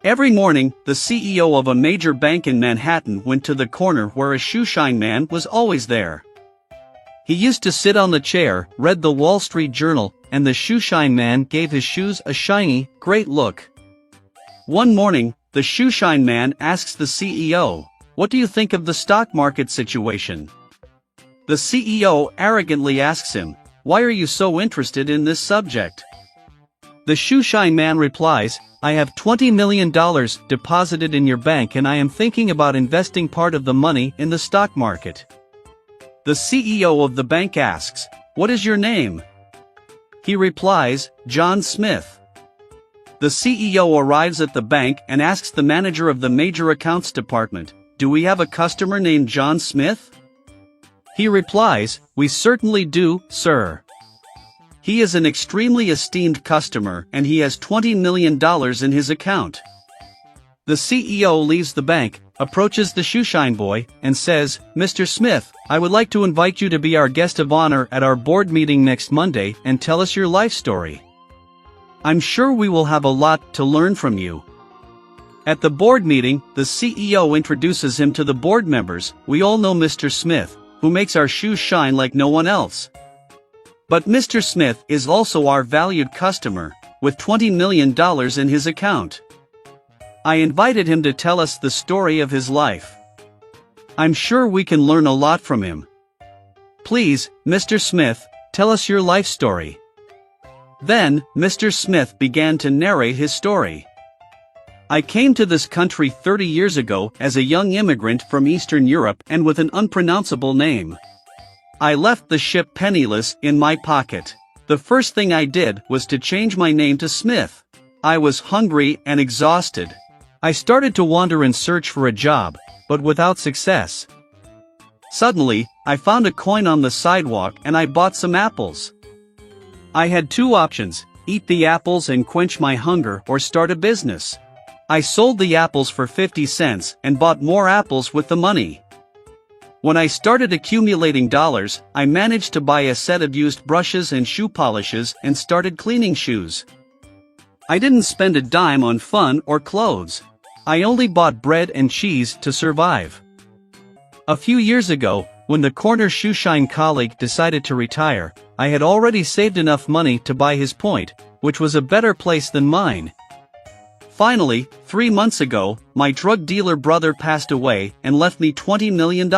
Every morning, the CEO of a major bank in Manhattan went to the corner where a shoeshine man was always there. He used to sit on the chair, read the Wall Street Journal, and the shoeshine man gave his shoes a shiny, great look. One morning, the shoeshine man asks the CEO, "What do you think of the stock market situation?" The CEO arrogantly asks him, "Why are you so interested in this subject?" The shoeshine man replies, "I have $20 million deposited in your bank and I am thinking about investing part of the money in the stock market." The CEO of the bank asks, "What is your name?" He replies, "John Smith." The CEO arrives at the bank and asks the manager of the major accounts department, "Do we have a customer named John Smith?" He replies, "We certainly do, sir. He is an extremely esteemed customer and he has $20 million in his account." The CEO leaves the bank, approaches the shoeshine boy, and says, "Mr. Smith, I would like to invite you to be our guest of honor at our board meeting next Monday and tell us your life story. I'm sure we will have a lot to learn from you." At the board meeting, the CEO introduces him to the board members. "We all know Mr. Smith, who makes our shoes shine like no one else. But Mr. Smith is also our valued customer, with $20 million in his account. I invited him to tell us the story of his life. I'm sure we can learn a lot from him. Please, Mr. Smith, tell us your life story." Then, Mr. Smith began to narrate his story. "I came to this country 30 years ago as a young immigrant from Eastern Europe and with an unpronounceable name. I left the ship penniless in my pocket. The first thing I did was to change my name to Smith. I was hungry and exhausted. I started to wander in search for a job, but without success. Suddenly, I found a coin on the sidewalk and I bought some apples. I had two options: eat the apples and quench my hunger or start a business. I sold the apples for 50 cents and bought more apples with the money. When I started accumulating dollars, I managed to buy a set of used brushes and shoe polishes and started cleaning shoes. I didn't spend a dime on fun or clothes. I only bought bread and cheese to survive. A few years ago, when the corner shoeshine colleague decided to retire, I had already saved enough money to buy his point, which was a better place than mine. Finally, 3 months ago, my drug dealer brother passed away and left me $20 million.